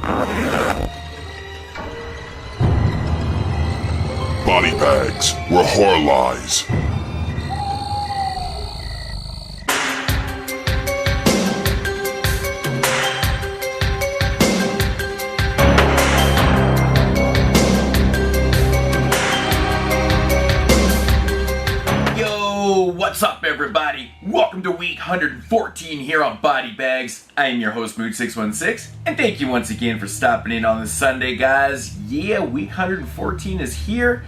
Body bags were horror lies. What's up, everybody? Welcome to week 114 here on Body Bags. I am your host, Moodz616, and thank you once again for stopping in on this Sunday, guys. Yeah, week 114 is here,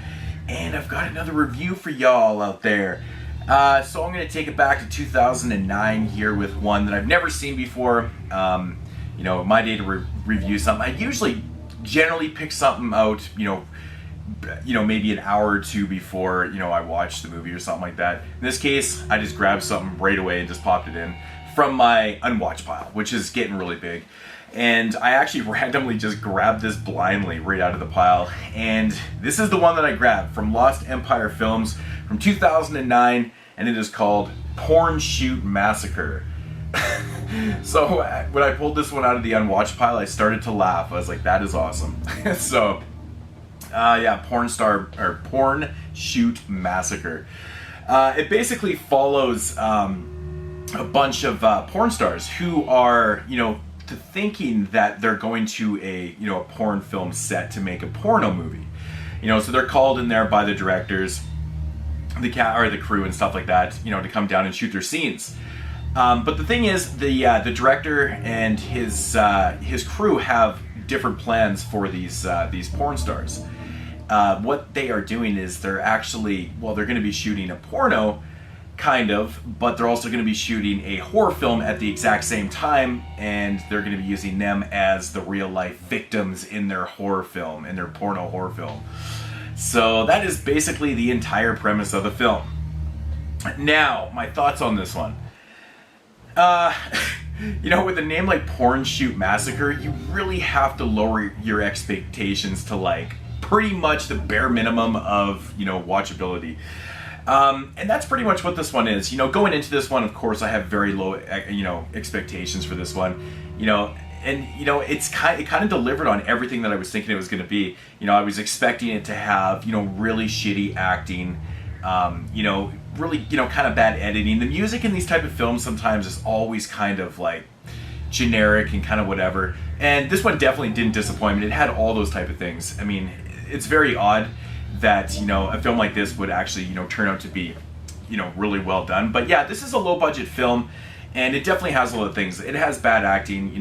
and I've got another review for y'all out there. So I'm going to take it back to 2009 here with one that I've never seen before. My day to review something. I usually generally pick something out, maybe an hour or two before, I watch the movie or something like that. In this case, I just grabbed something right away and just popped it in from my unwatched pile, which is getting really big. And I actually randomly just grabbed this blindly right out of the pile. And this is the one that I grabbed from Lost Empire Films from 2009, and it is called Porn Shoot Massacre. So when I pulled this one out of the unwatched pile, I started to laugh. I was like, that is awesome. So Porn Shoot Massacre. It basically follows a bunch of porn stars who are, thinking that they're going to a porn film set to make a porno movie. So they're called in there by the directors, the crew and stuff like that, to come down and shoot their scenes. But the thing is, the director and his crew have different plans for these porn stars. What they are doing is they're going to be shooting a porno, kind of, but they're also going to be shooting a horror film at the exact same time, and they're going to be using them as the real life victims in their horror film, in their porno horror film. So that is basically the entire premise of the film. Now, my thoughts on this one. With a name like Porn Shoot Massacre, you really have to lower your expectations to pretty much the bare minimum of, watchability. And that's pretty much what this one is. Going into this one, of course, I have very low, expectations for this one. It kind of delivered on everything that I was thinking it was going to be. I was expecting it to have, really shitty acting, really, kind of bad editing. The music in these type of films sometimes is always kind of generic and kind of whatever. And this one definitely didn't disappoint me. It had all those type of things. I mean, it's very odd that, a film like this would actually, turn out to be, really well done. But yeah, this is a low budget film, and it definitely has a lot of things. It has bad acting,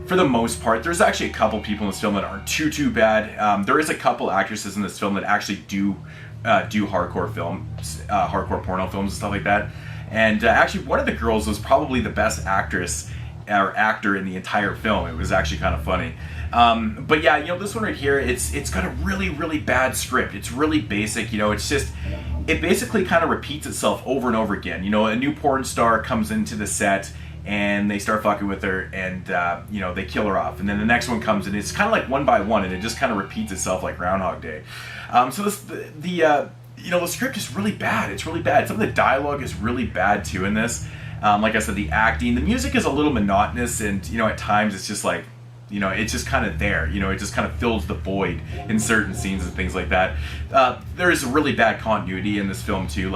for the most part. There's actually a couple people in this film that aren't too bad. There is a couple actresses in this film that actually do hardcore films, hardcore porno films and stuff like that. And actually, one of the girls was probably the best actress or actor in the entire film. It was actually kind of funny. But yeah, this one right here, it's got a really bad script. It's really basic. It basically kind of repeats itself over and over again. A new porn star comes into the set and they start fucking with her, and they kill her off, and then the next one comes, and it's kind of like one by one, and it just kind of repeats itself like Groundhog Day. So the script is really bad. It's really bad. Some of the dialogue is really bad too in this. Like I said, the acting, the music is a little monotonous, and at times it's just it's just kind of there. It just kind of fills the void in certain scenes and things like that. There is really bad continuity in this film too.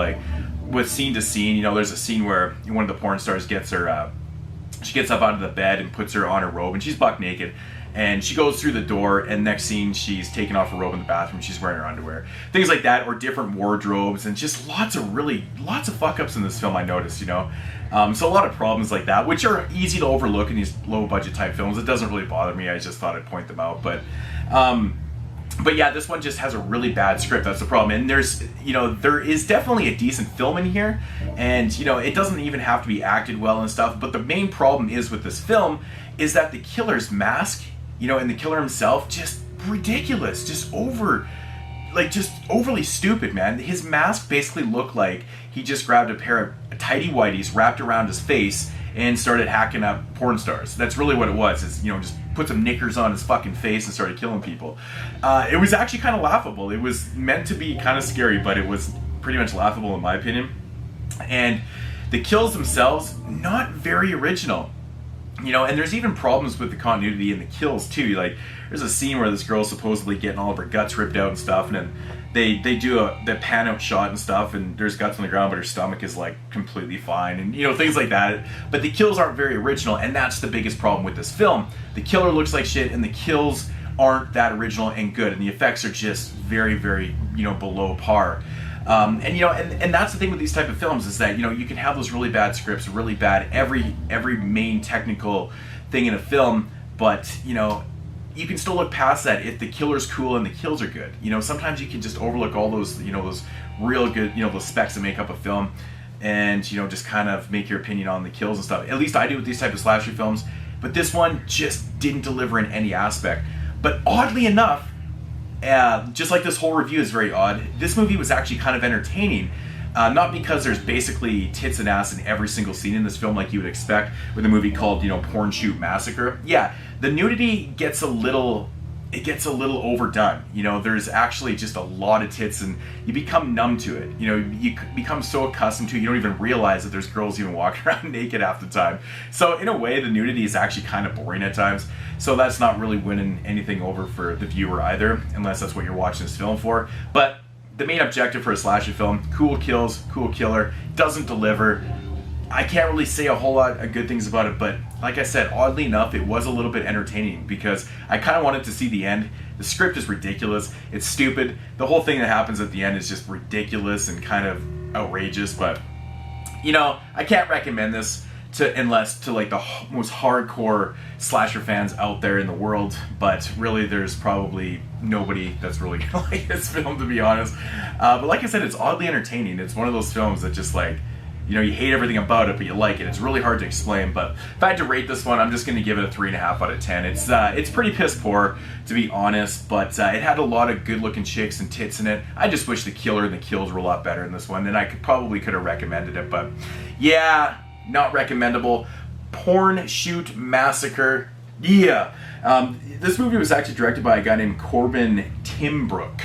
With scene to scene, there's a scene where one of the porn stars gets her, she gets up out of the bed and puts her on her robe, and she's buck naked. And she goes through the door, and next scene, she's taking off her robe in the bathroom. She's wearing her underwear. Things like that, or different wardrobes, and just lots of fuck-ups in this film, I noticed, So a lot of problems like that, which are easy to overlook in these low-budget type films. It doesn't really bother me. I just thought I'd point them out. But yeah, this one just has a really bad script. That's the problem. And there is definitely a decent film in here, and it doesn't even have to be acted well and stuff. But the main problem is with this film is that the killer's mask, and the killer himself, just ridiculous, just overly stupid, man. His mask basically looked like he just grabbed a pair of tighty whities, wrapped around his face, and started hacking up porn stars. That's really what it was. Is just put some knickers on his fucking face and started killing people. It was actually kind of laughable. It was meant to be kind of scary, but it was pretty much laughable in my opinion. And the kills themselves, not very original. You know, and there's even problems with the continuity in the kills too. Like, there's a scene where this girl's supposedly getting all of her guts ripped out and stuff, and then they do the pan out shot and stuff, and there's guts on the ground, but her stomach is like completely fine, and you know, things like that. But the kills aren't very original, and that's the biggest problem with this film. The killer looks like shit, and the kills aren't that original and good, and the effects are just very, very, you know, below par. And you know, and that's the thing with these type of films, is that, you know, you can have those really bad scripts, really bad every main technical thing in a film, but you know, you can still look past that if the killer's cool and the kills are good. You know, sometimes you can just overlook all those, you know, those real good, you know, those specs that make up a film, and you know, just kind of make your opinion on the kills and stuff. At least I do with these type of slasher films, but this one just didn't deliver in any aspect. But oddly enough, just like this whole review is very odd, this movie was actually kind of entertaining. Not because there's basically tits and ass in every single scene in this film like you would expect with a movie called, you know, Porn Shoot Massacre. Yeah, the nudity gets a little overdone. You know, there's actually just a lot of tits, and you become numb to it. You know, you become so accustomed to it, you don't even realize that there's girls even walking around naked half the time. So in a way, the nudity is actually kind of boring at times. So that's not really winning anything over for the viewer either, unless that's what you're watching this film for. But the main objective for a slasher film: cool kills, cool killer, doesn't deliver. I can't really say a whole lot of good things about it, but like I said, oddly enough, it was a little bit entertaining because I kind of wanted to see the end. The script is ridiculous. It's stupid. The whole thing that happens at the end is just ridiculous and kind of outrageous, but you know, I can't recommend this unless to like the most hardcore slasher fans out there in the world, but really there's probably nobody that's really gonna like this film, to be honest. But like I said, it's oddly entertaining. It's one of those films that just, like, you know, you hate everything about it, but you like it. It's really hard to explain, but if I had to rate this one, I'm just going to give it a 3.5 out of 10. It's pretty piss poor, to be honest, but it had a lot of good-looking chicks and tits in it. I just wish the killer and the kills were a lot better in this one, and I probably could have recommended it, but yeah, not recommendable. Porn Shoot Massacre, yeah. This movie was actually directed by a guy named Corbin Timbrook.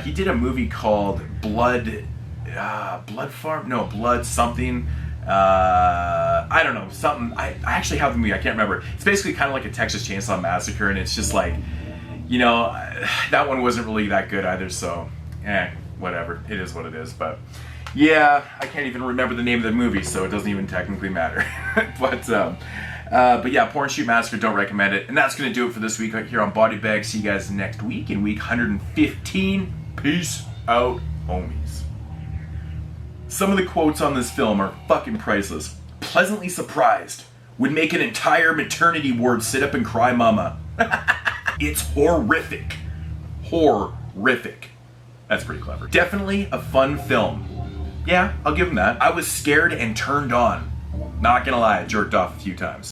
He did a movie called Blood something. I don't know, something. I actually have the movie, I can't remember. It's basically kind of like a Texas Chainsaw Massacre, and it's just like, you know, that one wasn't really that good either, so whatever. It is what it is, but yeah, I can't even remember the name of the movie, so it doesn't even technically matter. But yeah, Porn Shoot Massacre, don't recommend it. And that's going to do it for this week right here on Body Bag. See you guys next week in week 115. Peace out, homies. Some of the quotes on this film are fucking priceless. Pleasantly surprised. Would make an entire maternity ward sit up and cry mama. It's horrific. Horrific. That's pretty clever. Definitely a fun film. Yeah, I'll give him that. I was scared and turned on. Not gonna lie, I jerked off a few times.